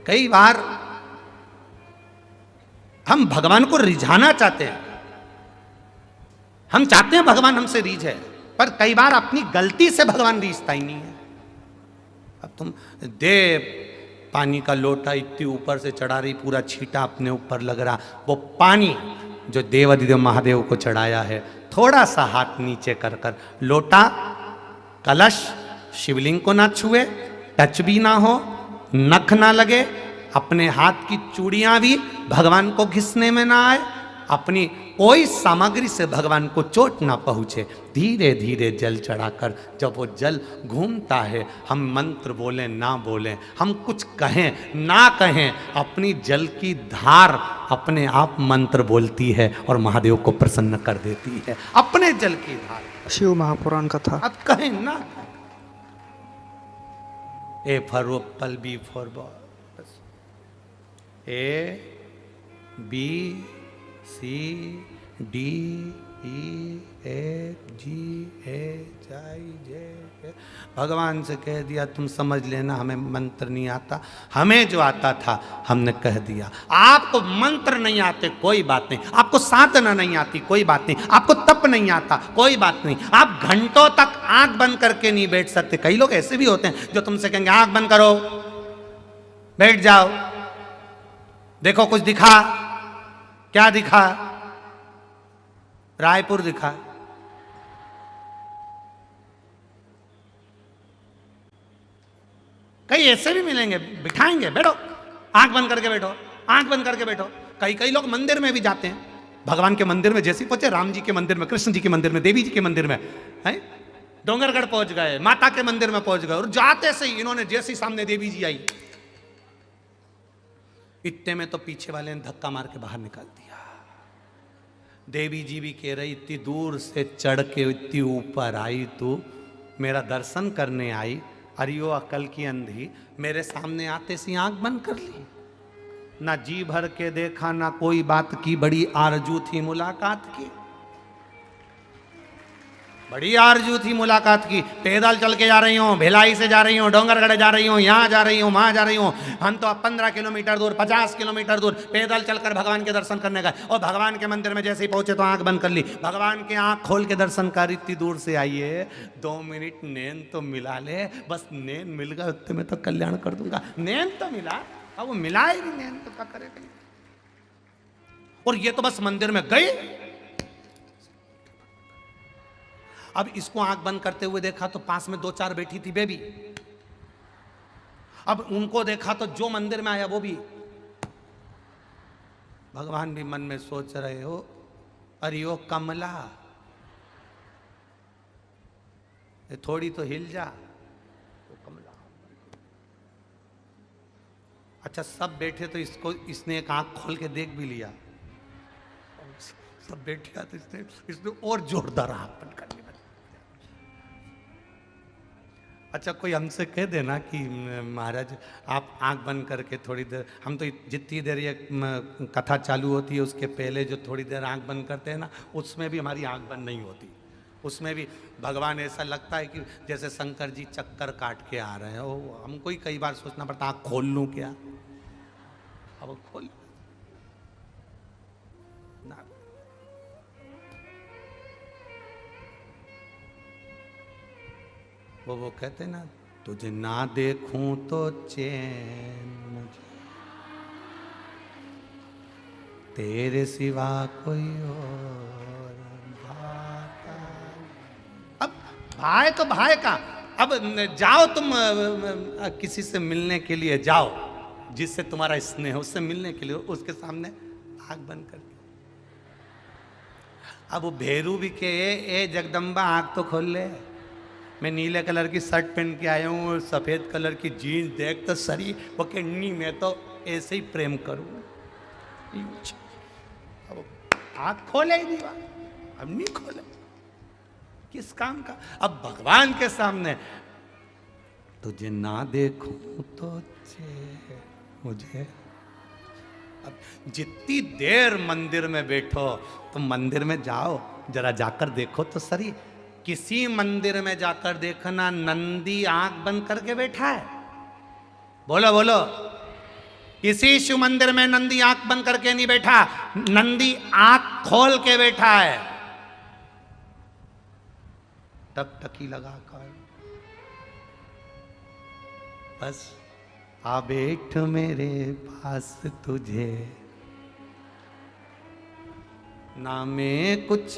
कई बार हम भगवान को रिझाना चाहते हैं, हम चाहते हैं भगवान हमसे रीझे, पर कई बार अपनी गलती से भगवान रीझता ही नहीं है। अब तुम दे पानी का लोटा इतनी ऊपर से चढ़ा रही, पूरा छींटा अपने ऊपर लग रहा, वो पानी जो देवाधिदेव महादेव को चढ़ाया है, थोड़ा सा हाथ नीचे कर कर, लोटा कलश शिवलिंग को ना छुए, टच भी ना हो, नख ना लगे, अपने हाथ की चूड़ियां भी भगवान को घिसने में ना आए, अपनी कोई सामग्री से भगवान को चोट ना पहुंचे, धीरे धीरे जल चढ़ाकर जब वो जल घूमता है, हम मंत्र बोलें ना बोलें, हम कुछ कहें ना कहें, अपनी जल की धार अपने आप मंत्र बोलती है और महादेव को प्रसन्न कर देती है। अपने जल की धार, शिव महापुराण कथा। अब कहें ना, A for apple, B for ball, A B C D E F G H I J K. भगवान से कह दिया तुम समझ लेना, हमें मंत्र नहीं आता, हमें जो आता था हमने कह दिया। आपको मंत्र नहीं आते कोई बात नहीं, आपको साधना नहीं आती कोई बात नहीं, आपको तप नहीं आता कोई बात नहीं, आप घंटों तक आंख बंद करके नहीं बैठ सकते। कई लोग ऐसे भी होते हैं जो तुमसे कहेंगे आंख बंद करो, बैठ जाओ, देखो कुछ दिखा, क्या दिखा? रायपुर दिखा। कई ऐसे भी मिलेंगे, बिठाएंगे, बैठो, आंख बंद करके बैठो, आंख बंद करके बैठो। कई लोग मंदिर में भी जाते हैं, भगवान के मंदिर में जैसे पहुंचे, राम जी के मंदिर में, कृष्ण जी के मंदिर में, देवी जी के मंदिर में, है डोंगरगढ़ पहुंच गए, माता के मंदिर में पहुंच गए, और जाते से ही इन्होंने जैसे ही सामने देवी जी आई, इतने में तो पीछे वाले ने धक्का मार के बाहर निकाल दिया। देवी जी भी कह रही इतनी दूर से चढ़ के इतनी ऊपर आई, तू मेरा दर्शन करने आई, अरे वो अकल की अंधी, मेरे सामने आते सी आंख बंद कर ली, ना जी भर के देखा, ना कोई बात की, बड़ी आरजू थी मुलाकात की, बड़ी आरजू थी मुलाकात की। पैदल चल के जा रही हूँ, भिलाई से जा रही हूँ, डोंगरगढ़ जा रही हूँ, यहाँ जा रही हूँ, वहाँ जा रही हूँ, हम तो 15 किलोमीटर दूर, 50 किलोमीटर दूर पैदल चलकर भगवान के दर्शन करने गए, और भगवान के मंदिर में जैसे ही पहुंचे तो आंख बंद कर ली। भगवान के आंख खोल के दर्शन कर, इतनी दूर से आइए, 2 मिनट नैन तो मिला ले, बस नैन मिल गए उतने में तो कल्याण कर दूंगा। नैन तो मिला, अब वो मिला ही नहीं, नैन तो क्या करेगा। और ये तो बस मंदिर में गए। अब इसको आंख बंद करते हुए देखा तो पास में 2-4 बैठी थी बेबी, अब उनको देखा तो जो मंदिर में आया वो भी। भगवान भी मन में सोच रहे हो, अरे ओ कमला, ये थोड़ी तो हिल जा, वो कमला। अच्छा सब बैठे तो इसने एक आंख खोल के देख भी लिया, सब बैठे तो इसने और जोरदार आंख बंद कर लिया। अच्छा कोई हमसे कह देना कि महाराज आप आंख बंद करके थोड़ी देर, हम तो जितनी देर ये कथा चालू होती है उसके पहले जो थोड़ी देर आंख बंद करते हैं ना, उसमें भी हमारी आंख बंद नहीं होती, उसमें भी भगवान ऐसा लगता है कि जैसे शंकर जी चक्कर काट के आ रहे हैं। वो हमको ही कई बार सोचना पड़ता आंख खोल लूँ क्या, अब खोल ना। वो कहते ना, तुझे ना देखूं तो चैन मुझे, तेरे सिवा कोई और भाता। अब भाई तो भाई का, अब जाओ तुम किसी से मिलने के लिए जाओ, जिससे तुम्हारा स्नेह है उससे मिलने के लिए, उसके सामने आंख बंद करके। अब वो भेरू भी के ए जगदम्बा आंख तो खोल ले, मैं नीले कलर की शर्ट पहन के आया हूँ और सफ़ेद कलर की जीन्स, देख तो सरी वो के नहीं, मैं तो ऐसे ही प्रेम करूँ। अब आँख खोले ही नहीं, अब नहीं खोले, किस काम का। अब भगवान के सामने तुझे ना देखूं तो मुझे, अब जितनी देर मंदिर में बैठो तो मंदिर में जाओ, जरा जाकर देखो तो सरी। किसी मंदिर में जाकर देखना, नंदी आंख बंद करके बैठा है, बोलो बोलो, किसी शिव मंदिर में नंदी आंख बंद करके नहीं बैठा, नंदी आंख खोल के बैठा है, टकटकी लगाकर। बस आ बैठ मेरे पास तुझे, ना मैं कुछ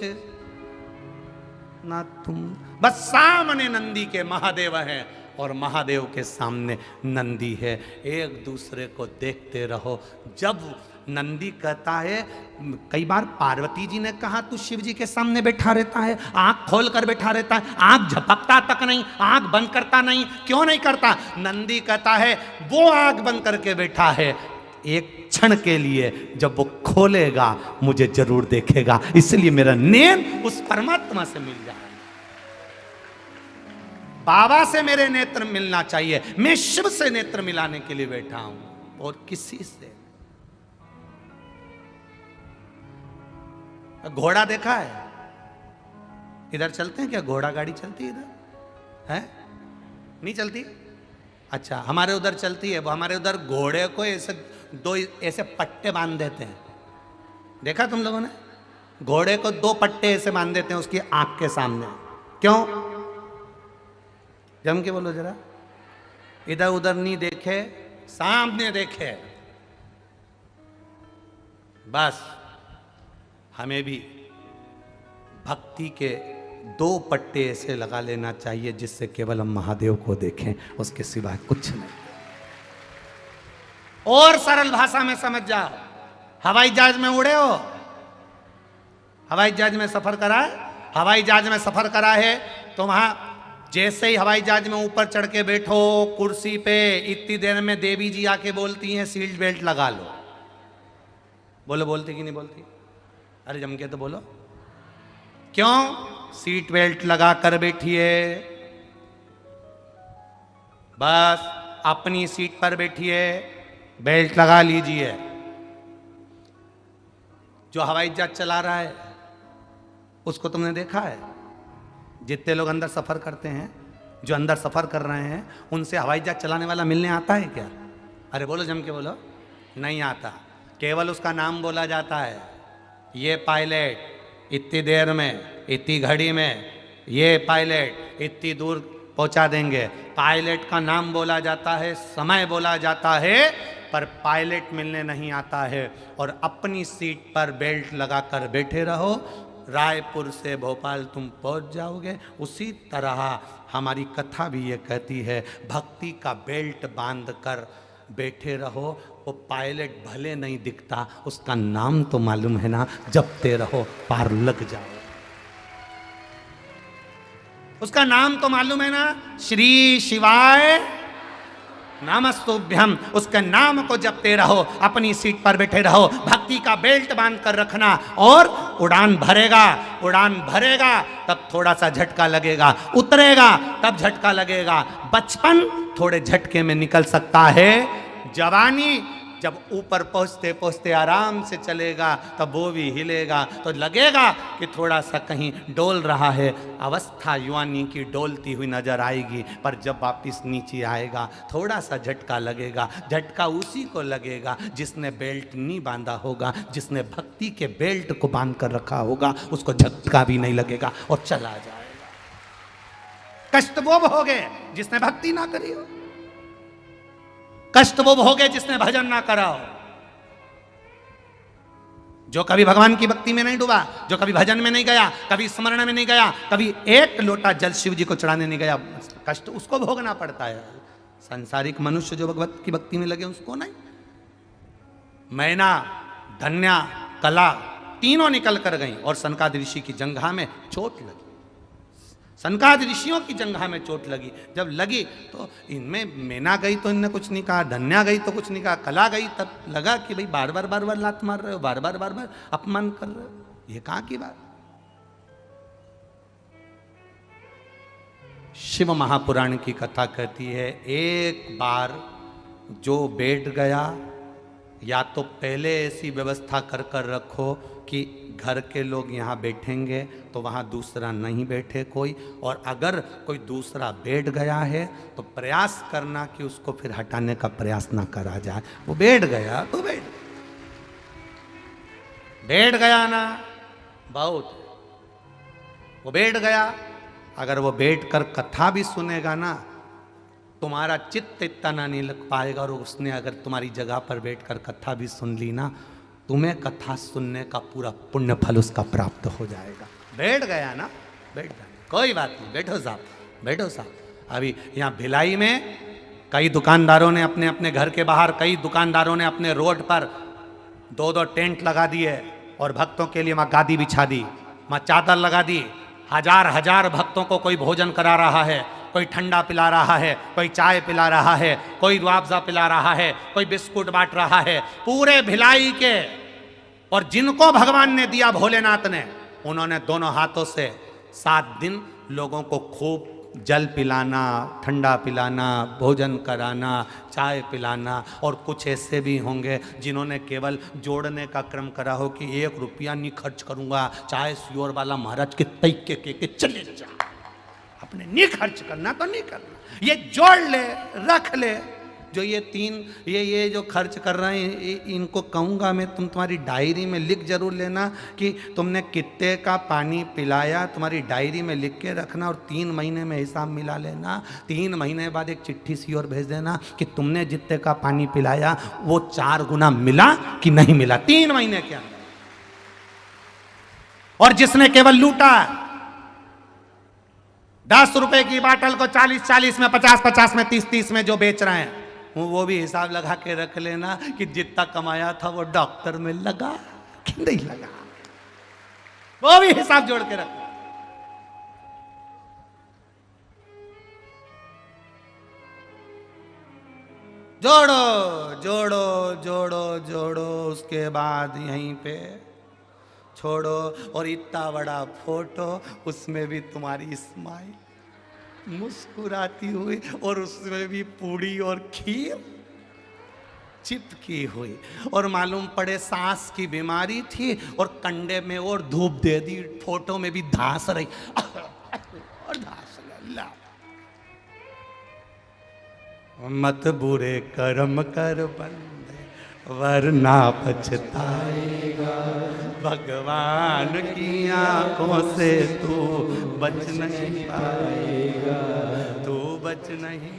ना तुम। बस सामने नंदी के महादेव हैं और महादेव के सामने नंदी है, एक दूसरे को देखते रहो। जब नंदी कहता है, कई बार पार्वती जी ने कहा तू शिव जी के सामने बैठा रहता है, आंख खोल कर बैठा रहता है, आंख झपकता तक नहीं, आंख बंद करता नहीं, क्यों नहीं करता? नंदी कहता है वो आंख बंद करके बैठा है, एक क्षण के लिए जब वो खोलेगा मुझे जरूर देखेगा, इसलिए मेरा नैन उस परमात्मा से मिल जाए। बाबा से मेरे नेत्र मिलना चाहिए, मैं शिव से नेत्र मिलाने के लिए बैठा हूं और किसी से। घोड़ा देखा है? इधर चलते हैं क्या? घोड़ा गाड़ी चलती है इधर? है नहीं चलती? अच्छा, हमारे उधर चलती है। वो हमारे उधर घोड़े को ऐसे दो ऐसे पट्टे बांध देते हैं, देखा तुम लोगों ने? घोड़े को दो पट्टे ऐसे बांध देते हैं उसकी आंख के सामने। क्यों? जम के बोलो जरा, इधर उधर नहीं देखे, सामने देखे। बस हमें भी भक्ति के दो पट्टे ऐसे लगा लेना चाहिए जिससे केवल हम महादेव को देखें, उसके सिवाय कुछ नहीं। और सरल भाषा में समझ जाओ, हवाई जहाज में उड़े हो? हवाई जहाज में सफर करा है? हवाई जहाज में सफर करा है तो वहां जैसे ही हवाई जहाज में ऊपर चढ़ के बैठो कुर्सी पे, इतनी देर में देवी जी आके बोलती हैं सीट बेल्ट लगा लो। बोलो, बोलती कि नहीं बोलती? अरे जम के तो बोलो। क्यों? सीट बेल्ट लगा कर बैठिए, बस अपनी सीट पर बैठिए, बेल्ट लगा लीजिए। जो हवाई जहाज चला रहा है उसको तुमने देखा है? जितने लोग अंदर सफर करते हैं, जो अंदर सफर कर रहे हैं, उनसे हवाई जहाज चलाने वाला मिलने आता है क्या? अरे बोलो, जम के बोलो। नहीं आता, केवल उसका नाम बोला जाता है। ये पायलट इतनी देर में, इतनी घड़ी में, ये पायलट इतनी दूर पहुंचा देंगे। पायलट का नाम बोला जाता है, समय बोला जाता है, पर पायलट मिलने नहीं आता है। और अपनी सीट पर बेल्ट लगाकर बैठे रहो, रायपुर से भोपाल तुम पहुंच जाओगे। उसी तरह हमारी कथा भी ये कहती है, भक्ति का बेल्ट बांध कर बैठे रहो। वो पायलट भले नहीं दिखता, उसका नाम तो मालूम है ना, जपते रहो पार लग जाओ। उसका नाम तो मालूम है ना, श्री शिवाय नामस्तुभ्यम। उसके नाम को जपते रहो, अपनी सीट पर बैठे रहो, भक्ति का बेल्ट बांध कर रखना। और उड़ान भरेगा, उड़ान भरेगा तब थोड़ा सा झटका लगेगा, उतरेगा तब झटका लगेगा। बचपन थोड़े झटके में निकल सकता है, जवानी जब ऊपर पहुंचते पहुंचते आराम से चलेगा तब वो भी हिलेगा तो लगेगा कि थोड़ा सा कहीं डोल रहा है। अवस्था युवानी की डोलती हुई नजर आएगी, पर जब वापिस नीचे आएगा थोड़ा सा झटका लगेगा। झटका उसी को लगेगा जिसने बेल्ट नहीं बांधा होगा, जिसने भक्ति के बेल्ट को बांध कर रखा होगा, उसको झटका भी नहीं लगेगा और चला जाएगा। कष्ट वो भोगे जिसने भक्ति ना करी हो, कष्ट वो भोगे जिसने भजन ना कराओ। जो कभी भगवान की भक्ति में नहीं डूबा, जो कभी भजन में नहीं गया, कभी स्मरण में नहीं गया, कभी एक लोटा जल शिव जी को चढ़ाने नहीं गया, कष्ट उसको भोगना पड़ता है। सांसारिक मनुष्य जो भगवत की भक्ति में लगे उसको नहीं। मैना, धन्या, कला तीनों निकल कर गई और सनकादि ऋषि की जंघा में चोट लगी। सनकादि ऋषियों की जंघा में चोट लगी। जब लगी तो इनमें मैना गई तो इनने कुछ नहीं कहा, धन्या गई तो कुछ नहीं कहा, कला गई तब लगा कि भाई बार बार लात मार रहे हो, बार बार अपमान कर रहे हो, ये कहाँ की बात। शिव महापुराण की कथा कहती है, एक बार जो बैठ गया या तो पहले ऐसी व्यवस्था कर कर रखो कि घर के लोग यहाँ बैठेंगे तो वहाँ दूसरा नहीं बैठे कोई, और अगर कोई दूसरा बैठ गया है तो प्रयास करना कि उसको फिर हटाने का प्रयास ना करा जाए। वो बैठ गया तो बैठ गया ना, बहुत वो बैठ गया। अगर वो बैठकर कथा भी सुनेगा ना, तुम्हारा चित्त इतना नहीं लग पाएगा, और उसने अगर तुम्हारी जगह पर बैठकर कथा भी सुन ली ना, तुम्हें कथा सुनने का पूरा पुण्य फल उसका प्राप्त हो जाएगा। बैठ गया ना, बैठ गया, कोई बात नहीं, बैठो साहब, बैठो साहब। अभी यहाँ भिलाई में कई दुकानदारों ने अपने अपने घर के बाहर, कई दुकानदारों ने अपने रोड पर 2-2 टेंट लगा दिए और भक्तों के लिए वहाँ गादी बिछा दी, वहाँ चादर लगा दी। हजार भक्तों को कोई भोजन करा रहा है, कोई ठंडा पिला रहा है, कोई चाय पिला रहा है, कोई रुआवजा पिला रहा है, कोई बिस्कुट बांट रहा है, पूरे भिलाई के। और जिनको भगवान ने दिया भोलेनाथ ने, उन्होंने दोनों हाथों से 7 दिन लोगों को खूब जल पिलाना, ठंडा पिलाना, भोजन कराना, चाय पिलाना। और कुछ ऐसे भी होंगे जिन्होंने केवल जोड़ने का क्रम करा हो कि 1 रुपया नहीं खर्च करूंगा, चाहे सियोर वाला महाराज के तैके के चले जा, अपने नहीं खर्च करना तो नहीं करना, ये जोड़ ले, रख ले। जो ये 3 ये जो खर्च कर रहे हैं, इनको कहूँगा मैं, तुम्हारी डायरी में लिख जरूर लेना कि तुमने कितने का पानी पिलाया, तुम्हारी डायरी में लिख के रखना, और 3 महीने में हिसाब मिला लेना। 3 महीने बाद एक चिट्ठी सी और भेज देना कि तुमने जितने का पानी पिलाया वो 4 गुना मिला कि नहीं मिला, 3 महीने के अंदर। और जिसने केवल लूटा, 10 रुपए की बाटल को 40-40 में, 50-50 में, 30-30 में जो बेच रहे हैं, वो भी हिसाब लगा के रख लेना कि जितना कमाया था वो डॉक्टर में लगा कि नहीं लगा, वो भी हिसाब जोड़ के रख। जोड़ो जोड़ो जोड़ो जोड़ो, उसके बाद यहीं पे छोड़ो। और इतना बड़ा फोटो, उसमें भी तुम्हारी स्माइल मुस्कुराती हुई, और उसमें भी पूड़ी और खीर चिपकी हुई, और मालूम पड़े सांस की बीमारी थी और कंडे में और धूप दे दी, फोटो में भी धांस रही और धांस रही। मत बुरे कर्म कर बंदे वरना पछताएगा, भगवान की आंखों से तू बच नहीं पाएगा, तू बच नहीं।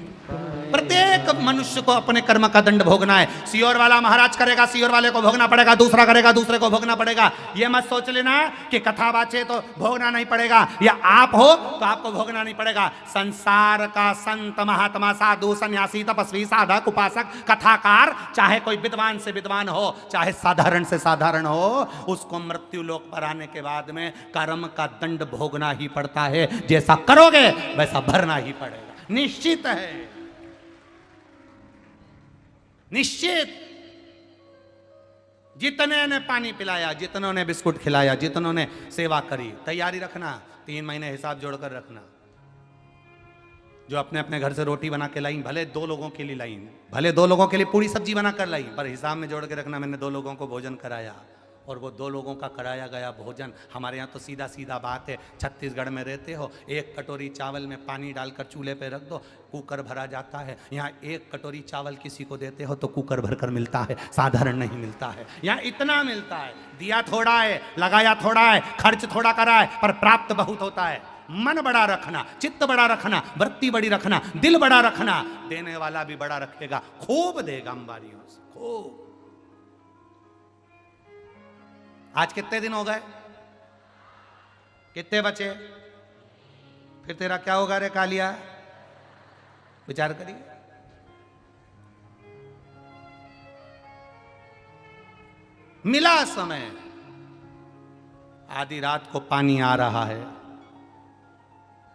प्रत्येक मनुष्य को अपने कर्म का दंड भोगना है। सियोर वाला महाराज करेगा, सियोर वाले को भोगना पड़ेगा, दूसरा करेगा, दूसरे को भोगना पड़ेगा। ये मत सोच लेना कि कथा बाचे तो भोगना नहीं पड़ेगा, या आप हो तो आपको भोगना नहीं पड़ेगा। संसार का संत, महात्मा, साधु, सन्यासी, तपस्वी, साधक, उपासक, कथाकार, चाहे कोई विद्वान से विद्वान हो, चाहे साधारण से साधारण हो, उसको मृत्यु लोक पर आने के बाद में कर्म का दंड भोगना ही पड़ता है। जैसा करोगे वैसा भरना ही पड़ेगा, निश्चित है, निश्चित। जितने ने पानी पिलाया, जितनों ने बिस्कुट खिलाया, जितनों ने सेवा करी, तैयारी रखना, 3 महीने हिसाब जोड़कर रखना। जो अपने अपने घर से रोटी बना के लाई, भले 2 लोगों के लिए लाई, भले 2 लोगों के लिए पूरी सब्जी बना कर लाई, पर हिसाब में जोड़ के रखना, मैंने 2 लोगों को भोजन कराया। और वो 2 लोगों का कराया गया भोजन, हमारे यहाँ तो सीधा सीधा बात है, छत्तीसगढ़ में रहते हो, 1 कटोरी चावल में पानी डालकर चूल्हे पे रख दो, कुकर भरा जाता है। यहाँ 1 कटोरी चावल किसी को देते हो तो कुकर भरकर मिलता है, साधारण नहीं मिलता है। यहाँ इतना मिलता है, दिया थोड़ा है, लगाया थोड़ा है, खर्च थोड़ा करा है, पर प्राप्त बहुत होता है। मन बड़ा रखना, चित्त बड़ा रखना, वृत्ति बड़ी रखना, दिल बड़ा रखना, देने वाला भी बड़ा रखेगा, खूब देगा अंबारियों से, खूब। आज कितने दिन हो गए, कितने बचे, फिर तेरा क्या होगा रे कालिया, विचार करिए। मिला समय, आधी रात को पानी आ रहा है,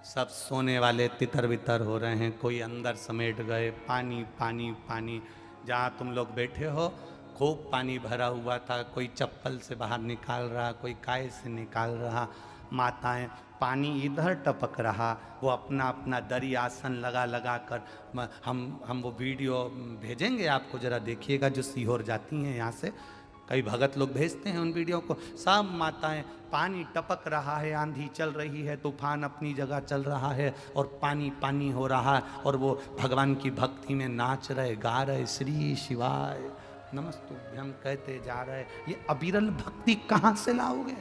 सब सोने वाले तितर बितर हो रहे हैं, कोई अंदर समेट गए, पानी पानी पानी। जहां तुम लोग बैठे हो खूब पानी भरा हुआ था, कोई चप्पल से बाहर निकाल रहा, कोई काय से निकाल रहा, माताएं, पानी इधर टपक रहा, वो अपना अपना दरी आसन लगा लगा कर, हम वो वीडियो भेजेंगे आपको, जरा देखिएगा, जो सीहोर जाती हैं यहाँ से, कई भगत लोग भेजते हैं उन वीडियो को। सब माताएं, पानी टपक रहा है, आंधी चल रही है, तूफान अपनी जगह चल रहा है, और पानी पानी हो रहा है, और वो भगवान की भक्ति में नाच रहे, गा रहे, श्री शिवाय नमस्तुभ्यम कहते जा रहे। ये अविरल भक्ति कहां से लाओगे?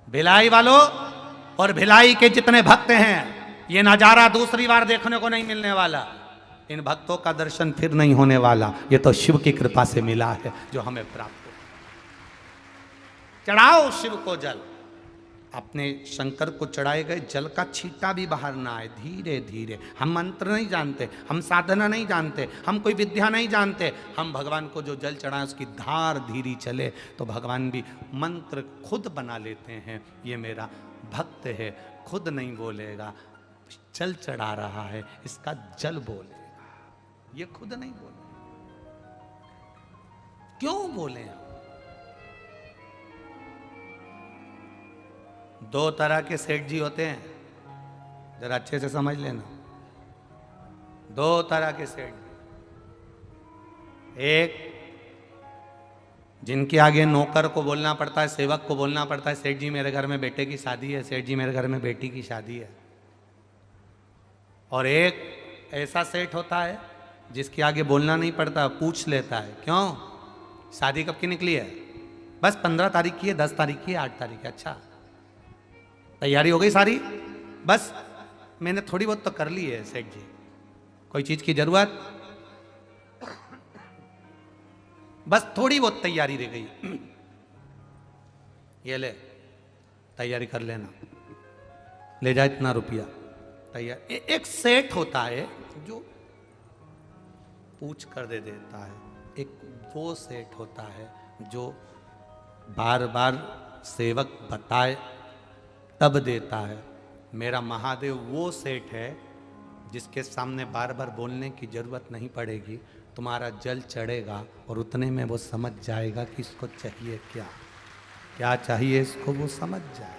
भिलाई वालों और भिलाई के जितने भक्त हैं, ये नजारा दूसरी बार देखने को नहीं मिलने वाला। इन भक्तों का दर्शन फिर नहीं होने वाला। ये तो शिव की कृपा से मिला है जो हमें प्राप्त हो। चढ़ाओ शिव को जल। अपने शंकर को चढ़ाए गए जल का छींटा भी बाहर ना आए, धीरे धीरे। हम मंत्र नहीं जानते, हम साधना नहीं जानते, हम कोई विद्या नहीं जानते। हम भगवान को जो जल चढ़ाएं उसकी धार धीरे चले तो भगवान भी मंत्र खुद बना लेते हैं। ये मेरा भक्त है, खुद नहीं बोलेगा, जल चढ़ा रहा है, इसका जल बोलेगा, ये खुद नहीं बोले। क्यों बोले? दो तरह के सेठ जी होते हैं, जरा अच्छे से समझ लेना। दो तरह के सेठ, एक जिनके आगे नौकर को बोलना पड़ता है, सेवक को बोलना पड़ता है, सेठ जी मेरे घर में बेटे की शादी है, सेठ जी मेरे घर में बेटी की शादी है। और एक ऐसा सेठ होता है जिसके आगे बोलना नहीं पड़ता, पूछ लेता है, क्यों शादी कब की निकली है? बस 15 तारीख की है, 10 तारीख की है, 8 तारीख है। अच्छा, तैयारी हो गई सारी? बस मैंने थोड़ी बहुत तो कर ली है सेठ जी, कोई चीज की जरूरत? बस थोड़ी बहुत तैयारी रह गई, ये ले तैयारी कर लेना, ले जाए इतना रुपया तैयार। एक सेठ होता है जो पूछ कर दे देता है, एक वो सेठ होता है जो बार बार सेवक बताए तब देता है। मेरा महादेव वो सेठ है जिसके सामने बार बार बोलने की जरूरत नहीं पड़ेगी, तुम्हारा जल चढ़ेगा और उतने में वो समझ जाएगा कि इसको चाहिए क्या, क्या चाहिए इसको, वो समझ जाए।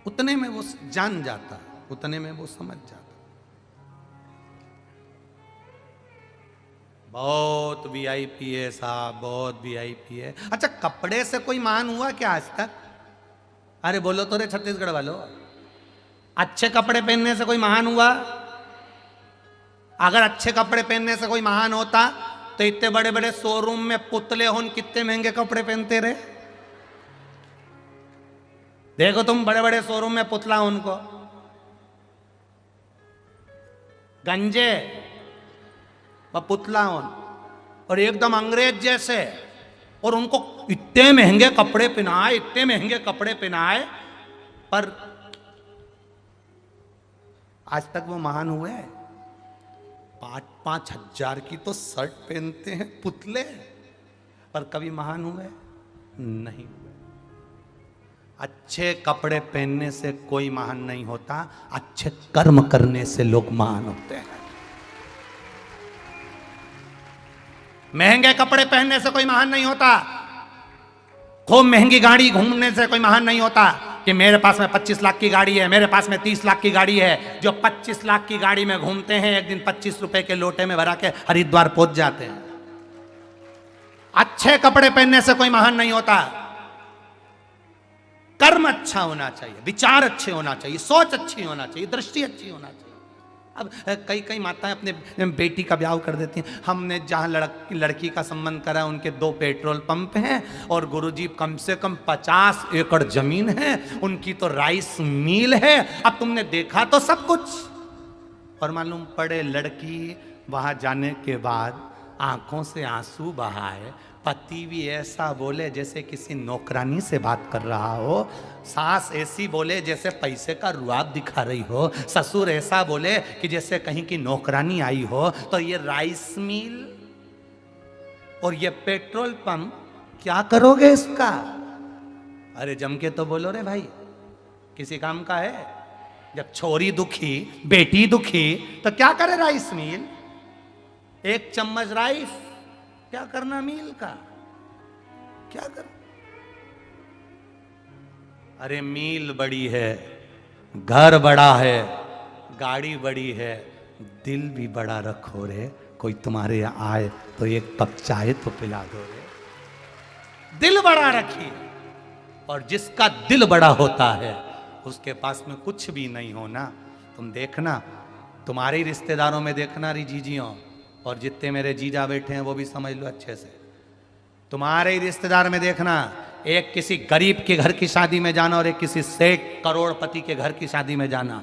उतने में वो जान जाता, उतने में वो समझ जाता। बहुत वीआईपी है साहब, बहुत वीआईपी है। अच्छा, कपड़े से कोई महान हुआ क्या आज तक? अरे बोलो तो रे छत्तीसगढ़ वालों, अच्छे कपड़े पहनने से कोई महान हुआ? अगर अच्छे कपड़े पहनने से कोई महान होता तो इतने बड़े बड़े शोरूम में पुतले होन कितने महंगे कपड़े पहनते रहे। देखो तुम बड़े बड़े शोरूम में पुतला, उनको गंजे व पुतला होन और एकदम अंग्रेज जैसे, और उनको इतने महंगे कपड़े पहनाए, इतने महंगे कपड़े पहनाए, पर आज तक वो महान हुए? 5-5 हजार की तो शर्ट पहनते हैं पुतले, पर कभी महान हुए नहीं हुए। अच्छे कपड़े पहनने से कोई महान नहीं होता, अच्छे कर्म करने से लोग महान होते हैं। महंगे कपड़े पहनने से कोई महान नहीं होता, खूब महंगी गाड़ी घूमने से कोई महान नहीं होता कि मेरे पास में 25 लाख की गाड़ी है, मेरे पास में 30 लाख की गाड़ी है। जो 25 लाख की गाड़ी में घूमते हैं, एक दिन 25 रुपए के लोटे में भरा के हरिद्वार पहुंच जाते हैं। अच्छे कपड़े पहनने से कोई महान नहीं होता। कर्म अच्छा होना चाहिए, विचार अच्छे होना चाहिए, सोच अच्छी होना चाहिए, दृष्टि अच्छी होना चाहिए। अब कई कई माताएं अपने बेटी का ब्याह कर देती हैं। हमने जहाँ लड़की का संबंध करा, उनके 2 पेट्रोल पंप हैं और गुरुजी कम से कम 50 एकड़ जमीन है, उनकी तो राइस मिल है। अब तुमने देखा तो सब कुछ, और मालूम पड़े लड़की वहाँ जाने के बाद आंखों से आंसू बहाए, पति भी ऐसा बोले जैसे किसी नौकरानी से बात कर रहा हो, सास ऐसी बोले जैसे पैसे का रुआब दिखा रही हो, ससुर ऐसा बोले कि जैसे कहीं की नौकरानी आई हो। तो ये राइस मिल और ये पेट्रोल पंप क्या करोगे इसका? अरे जम के तो बोलो रे भाई, किसी काम का है? जब छोरी दुखी, बेटी दुखी, तो क्या करे राइस मिल? एक चम्मच राइस, क्या करना मील का? क्या कर? अरे मील बड़ी है, घर बड़ा है, गाड़ी बड़ी है, दिल भी बड़ा रखो रे। कोई तुम्हारे यहाँ आए तो एक कप चाय तो पिला दो रे। दिल बड़ा रखिए, और जिसका दिल बड़ा होता है उसके पास में कुछ भी नहीं होना। तुम देखना, तुम्हारे ही रिश्तेदारों में देखना री जीजियों, और जितने मेरे जीजा बैठे हैं वो भी समझ लो अच्छे से, तुम्हारे ही रिश्तेदार में देखना, एक किसी गरीब के घर की शादी में जाना और एक किसी सेठ करोड़पति के घर की शादी में जाना।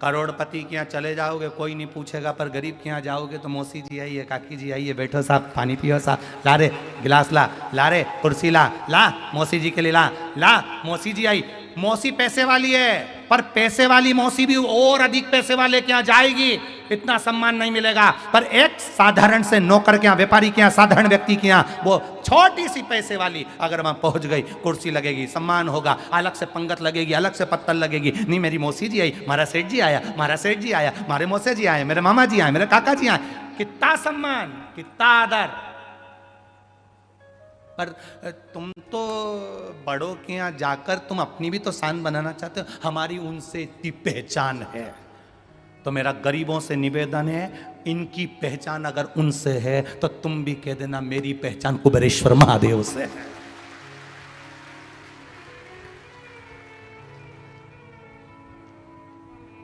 करोड़पति के यहाँ चले जाओगे कोई नहीं पूछेगा, पर गरीब के यहाँ जाओगे तो मौसी जी आइए, काकी जी आइए, बैठो साहब, पानी पियो साहब, ला रे गिलास, ला रे कुर्सी, ला मौसी जी के लिए, ला मौसी जी आई। मौसी पैसे वाली है, पर पैसे वाली मौसी भी और अधिक पैसे वाले के यहाँ जाएगी, इतना सम्मान नहीं मिलेगा। पर एक साधारण से नौकर के यहाँ, व्यापारी के यहाँ, साधारण व्यक्ति के यहाँ, वो छोटी सी पैसे वाली अगर वहां पहुंच गई, कुर्सी लगेगी, सम्मान होगा, अलग से पंगत लगेगी, अलग से पत्तल लगेगी। नहीं मेरी मौसी जी आई, मारा सेठ जी आया, मारा सेठ जी आया, मारे मौसे जी आए, मेरे मामा जी आए, मेरे काका जी आए, कितना सम्मान, कितना आदर। पर तुम तो बड़ों के यहाँ जाकर तुम अपनी भी तो शान बनाना चाहते हो, हमारी उनसे इतनी पहचान है। तो मेरा गरीबों से निवेदन है, इनकी पहचान अगर उनसे है तो तुम भी कह देना मेरी पहचान कुबेरेश्वर महादेव से है।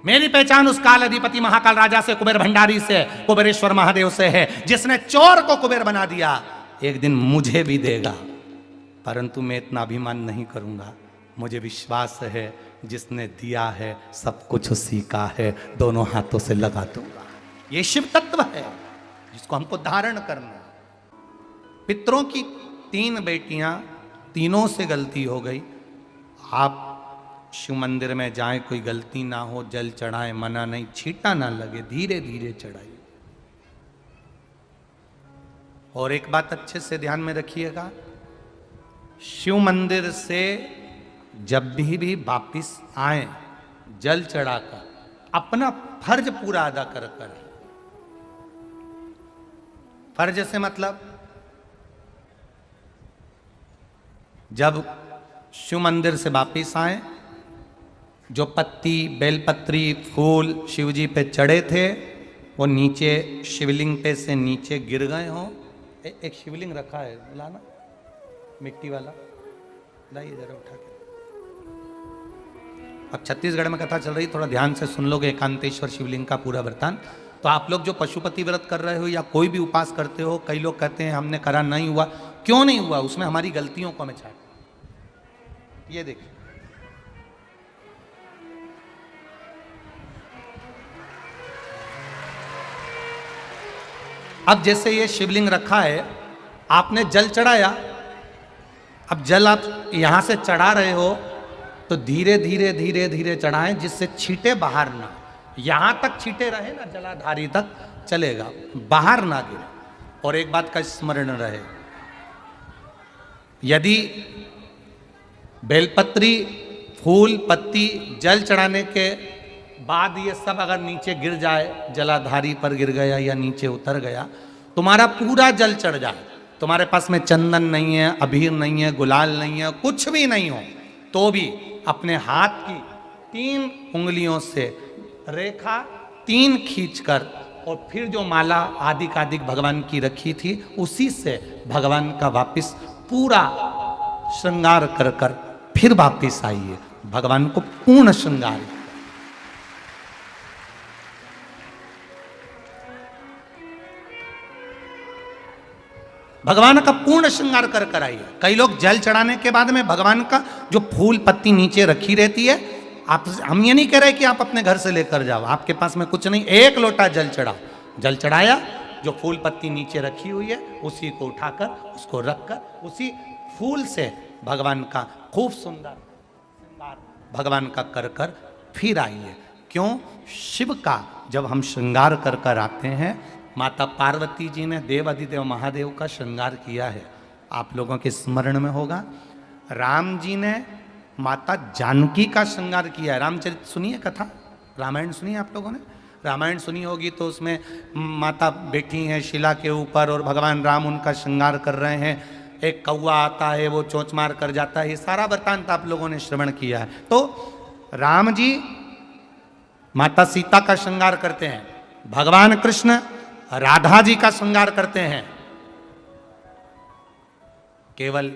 मेरी पहचान उस काल अधिपति महाकाल राजा से, कुबेर भंडारी से, कुबेरेश्वर महादेव से है, जिसने चोर को कुबेर बना दिया। एक दिन मुझे भी देगा, परंतु मैं इतना अभिमान नहीं करूंगा। मुझे विश्वास है जिसने दिया है सब कुछ उसी का है, दोनों हाथों से लगा दूंगा। ये शिव तत्व है जिसको हमको धारण करना। पितरों की 3 बेटियां, तीनों से गलती हो गई। आप शिव मंदिर में जाएं, कोई गलती ना हो, जल चढ़ाएं, मना नहीं, छींटा ना लगे, धीरे धीरे चढ़ाइए। और एक बात अच्छे से ध्यान में रखिएगा, शिव मंदिर से जब भी वापिस आए, जल चढ़ाकर अपना फर्ज पूरा अदा कर। फर्ज से मतलब जब शिव मंदिर से वापिस आए, जो पत्ती, बेलपत्री, फूल शिव जी पे चढ़े थे वो नीचे शिवलिंग पे से नीचे गिर गए हों। एक शिवलिंग रखा है, लाना मिट्टी वाला, लाइए जरा उठा के। अब छत्तीसगढ़ में कथा चल रही, थोड़ा ध्यान से सुन लोगे एकांतेश्वर शिवलिंग का पूरा वृत्तांत। तो आप लोग जो पशुपति व्रत कर रहे हो या कोई भी उपास करते हो, कई लोग कहते हैं हमने करा नहीं हुआ, क्यों नहीं हुआ? उसमें हमारी गलतियों को हमें छाट। ये देखिए, अब जैसे ये शिवलिंग रखा है, आपने जल चढ़ाया, अब जल आप यहां से चढ़ा रहे हो तो धीरे धीरे धीरे धीरे चढ़ाएं, जिससे छींटे बाहर ना, यहां तक छींटे रहे ना, जलाधारी तक चलेगा, बाहर ना गिरे। और एक बात का स्मरण रहे, यदि बेलपत्री, फूल, पत्ती जल चढ़ाने के बाद ये सब अगर नीचे गिर जाए, जलाधारी पर गिर गया या नीचे उतर गया, तुम्हारा पूरा जल चढ़ जाए, तुम्हारे पास में चंदन नहीं है, अबीर नहीं है, गुलाल नहीं है, कुछ भी नहीं हो, तो भी अपने हाथ की 3 उंगलियों से रेखा 3 खींचकर और फिर जो माला आदिक भगवान की रखी थी उसी से भगवान का वापिस पूरा श्रृंगार कर कर फिर वापिस आइए, भगवान को पूर्ण श्रृंगार। भगवान का पूर्ण श्रृंगार कर कर आइए। कई लोग जल चढ़ाने के बाद में भगवान का जो फूल पत्ती नीचे रखी रहती है, आप, हम ये नहीं कह रहे कि आप अपने घर से लेकर जाओ, आपके पास में कुछ नहीं, 1 लोटा जल चढ़ाओ, जल चढ़ाया, जो फूल पत्ती नीचे रखी हुई है उसी को उठाकर उसको रखकर उसी फूल से भगवान का खूब सुंदर श्रृंगार भगवान का कर कर फिर आइए। क्यों? शिव का जब हम श्रृंगार कर कर आते हैं, माता पार्वती जी ने देव अधिदेव महादेव का श्रृंगार किया है, आप लोगों के स्मरण में होगा। राम जी ने माता जानकी का श्रृंगार किया है, रामचरित सुनिए कथा, रामायण सुनी आप लोगों ने? रामायण सुनी होगी तो उसमें माता बैठी हैं शिला के ऊपर और भगवान राम उनका श्रृंगार कर रहे हैं। एक कौवा आता है, वो चोंच मार कर जाता है। ये सारा वृत्तांत आप लोगों ने श्रवण किया है। तो राम जी माता सीता का श्रृंगार करते हैं, भगवान कृष्ण राधा जी का श्रृंगार करते हैं। केवल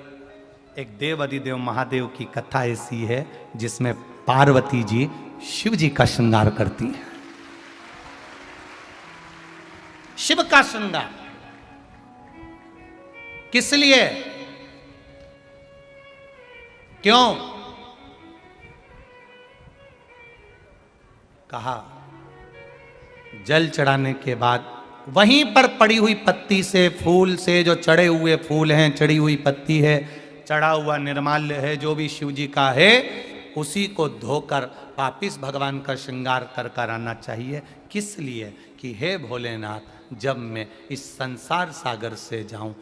एक देव अधिदेव महादेव की कथा ऐसी है जिसमें पार्वती जी शिव जी का श्रृंगार करती हैं। शिव का श्रृंगार किस लिए, क्यों? कहा जल चढ़ाने के बाद वहीं पर पड़ी हुई पत्ती से, फूल से, जो चढ़े हुए फूल हैं, चढ़ी हुई पत्ती है, चढ़ा हुआ निर्माल्य है, जो भी शिव जी का है, उसी को धोकर वापिस भगवान का श्रृंगार कर कर आना चाहिए। किस लिए? कि हे भोलेनाथ, जब मैं इस संसार सागर से जाऊं,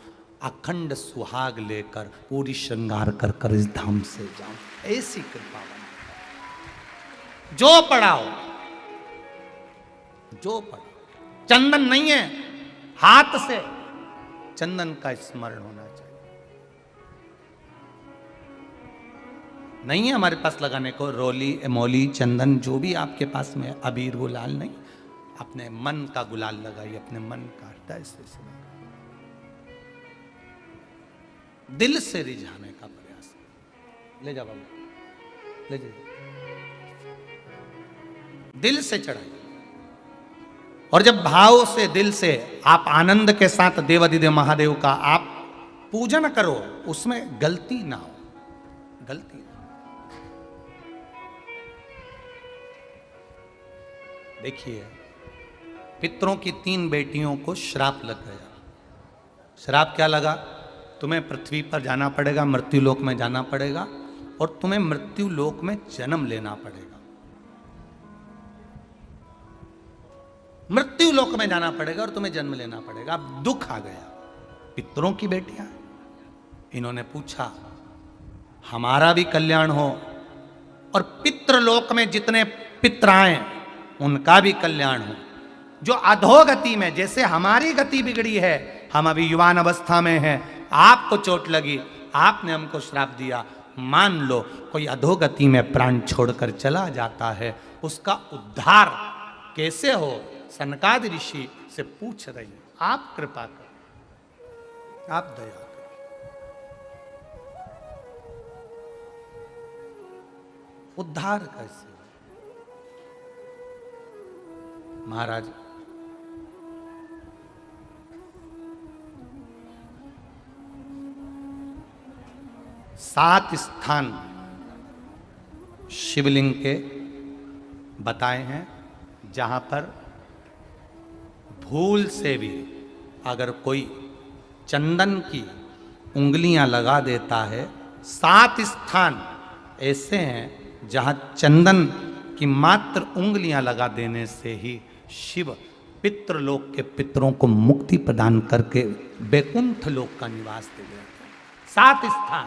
अखंड सुहाग लेकर पूरी श्रृंगार कर कर इस धाम से जाऊं, ऐसी कृपा बना। जो पढ़ाओ, जो पढ़ाओ, चंदन नहीं है, हाथ से चंदन का स्मरण होना चाहिए। नहीं है हमारे पास लगाने को रोली, एमोली, चंदन, जो भी आपके पास में, अबीर, गुलाल नहीं, अपने मन का गुलाल लगाइए, अपने मन का हृदय से दिल से रिझाने का प्रयास। ले जा बाबू, ले जा, दिल से चढ़ाइए। और जब भाव से, दिल से आप आनंद के साथ देवाधिदेव महादेव का आप पूजन करो, उसमें गलती ना हो, गलती ना। देखिए, पितरों की 3 बेटियों को श्राप लग गया। श्राप क्या लगा? तुम्हें पृथ्वी पर जाना पड़ेगा, मृत्यु लोक में जाना पड़ेगा, और तुम्हें मृत्यु लोक में जन्म लेना पड़ेगा। मृत्यु लोक में जाना पड़ेगा और तुम्हें जन्म लेना पड़ेगा। अब दुख आ गया। पितरों की बेटियां, इन्होंने पूछा हमारा भी कल्याण हो और पितृलोक में जितने पितर आए उनका भी कल्याण हो। जो अधोगति में, जैसे हमारी गति बिगड़ी है, हम अभी युवान अवस्था में हैं, आपको चोट लगी, आपने हमको श्राप दिया, मान लो कोई अधोगति में प्राण छोड़कर चला जाता है, उसका उद्धार कैसे हो? सनकादि ऋषि से पूछ रही, आप कृपा करो, आप दया करो। उद्धार कैसे? महाराज, सात स्थान शिवलिंग के बताए हैं जहां पर भूल से भी अगर कोई चंदन की उंगलियां लगा देता है, 7 स्थान ऐसे हैं जहां चंदन की मात्र उंगलियां लगा देने से ही शिव पितृलोक के पितरों को मुक्ति प्रदान करके वैकुंठ लोक का निवास दे देते हैं। 7 स्थान।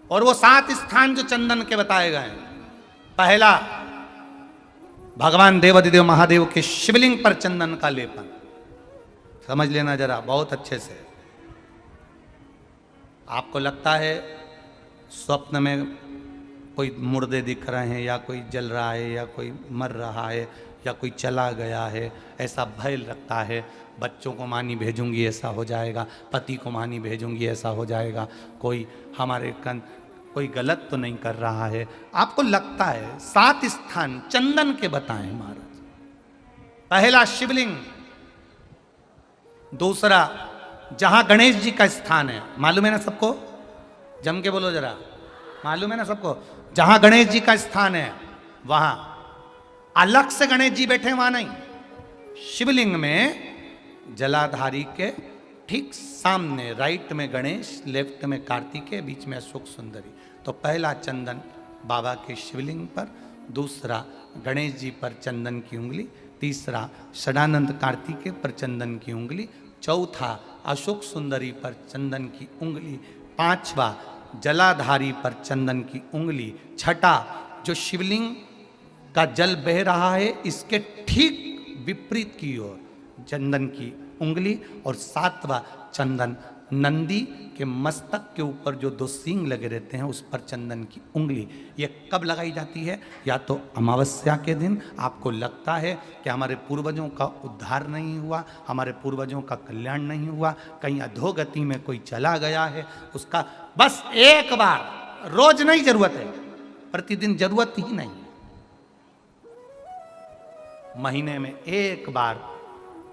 और वो 7 स्थान जो चंदन के बताए गए हैं, पहला भगवान देवाधिदेव महादेव के शिवलिंग पर चंदन का लेपन। समझ लेना जरा बहुत अच्छे से। आपको लगता है स्वप्न में कोई मुर्दे दिख रहे हैं, या कोई जल रहा है, या कोई मर रहा है, या कोई चला गया है, ऐसा भय लगता है। बच्चों को मानी भेजूंगी ऐसा हो जाएगा, पति को मानी भेजूंगी ऐसा हो जाएगा, कोई हमारे कोई गलत तो नहीं कर रहा है, आपको लगता है। 7 स्थान चंदन के बताएं महाराज। पहला शिवलिंग, दूसरा जहां गणेश जी का स्थान है, मालूम है ना सबको? जम के बोलो जरा, मालूम है ना सबको? जहां गणेश जी का स्थान है वहां अलग से गणेश जी बैठे, वहां नहीं। शिवलिंग में जलाधारी के ठीक सामने राइट में गणेश, लेफ्ट में कार्तिकेय, बीच में अशोक सुंदरी। तो पहला चंदन बाबा के शिवलिंग पर, दूसरा गणेश जी पर चंदन की उंगली, तीसरा षडानंद कार्तिकेय पर चंदन की उंगली, चौथा अशोक सुंदरी पर चंदन की उंगली, पांचवा जलाधारी पर चंदन की उंगली। छठा, जो शिवलिंग का जल बह रहा है इसके ठीक विपरीत की ओर चंदन की उंगली। और सातवां, चंदन नंदी के मस्तक के ऊपर जो दो सींग लगे रहते हैं उस पर चंदन की उंगली। ये कब लगाई जाती है? या तो अमावस्या के दिन आपको लगता है कि हमारे पूर्वजों का उद्धार नहीं हुआ, हमारे पूर्वजों का कल्याण नहीं हुआ, कहीं अधोगति में कोई चला गया है, उसका बस एक बार, रोज नहीं जरूरत है, प्रतिदिन जरूरत ही नहीं, महीने में एक बार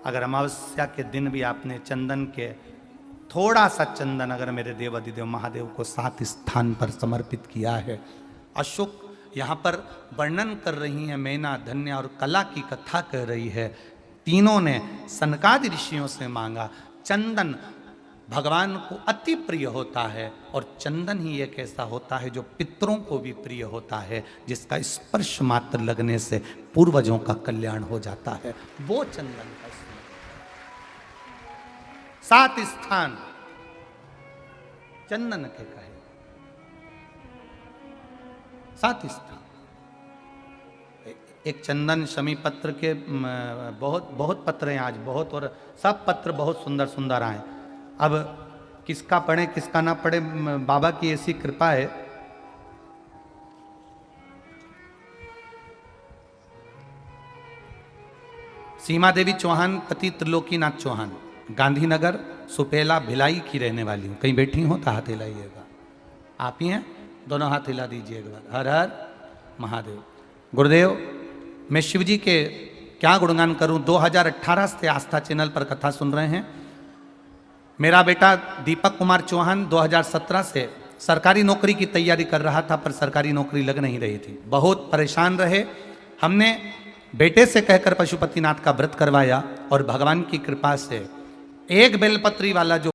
अगर अमावस्या के दिन भी आपने चंदन के थोड़ा सा चंदन अगर मेरे देव अधिदेव महादेव को 7 स्थान पर समर्पित किया है। अशोक यहाँ पर वर्णन कर रही हैं, मैना, धन्य और कला की कथा कह रही है। तीनों ने सनकादि ऋषियों से मांगा। चंदन भगवान को अति प्रिय होता है और चंदन ही एक ऐसा होता है जो पितरों को भी प्रिय होता है, जिसका स्पर्श मात्र लगने से पूर्वजों का कल्याण हो जाता है। वो चंदन का 7 स्थान चंदन के कहे, 7 स्थान। एक चंदन शमी पत्र के बहुत पत्र हैं आज, बहुत, और सब पत्र बहुत सुंदर सुंदर आए। अब किसका पढ़े किसका ना पढ़े, बाबा की ऐसी कृपा है। सीमा देवी चौहान पति त्रिलोकीनाथ चौहान, गांधीनगर सुपेला भिलाई की रहने वाली हूँ। कहीं बैठी हो तो हाथ हिलाइएगा। आप ही हैं? दोनों हाथ हिला दीजिए एक बार। हर हर महादेव। गुरुदेव, मैं शिव जी के क्या गुणगान करूं। 2018 से आस्था चैनल पर कथा सुन रहे हैं। मेरा बेटा दीपक कुमार चौहान 2017 से सरकारी नौकरी की तैयारी कर रहा था, पर सरकारी नौकरी लग नहीं रही थी। बहुत परेशान रहे। हमने बेटे से कहकर पशुपतिनाथ का व्रत करवाया और भगवान की कृपा से एक बेलपत्री वाला जो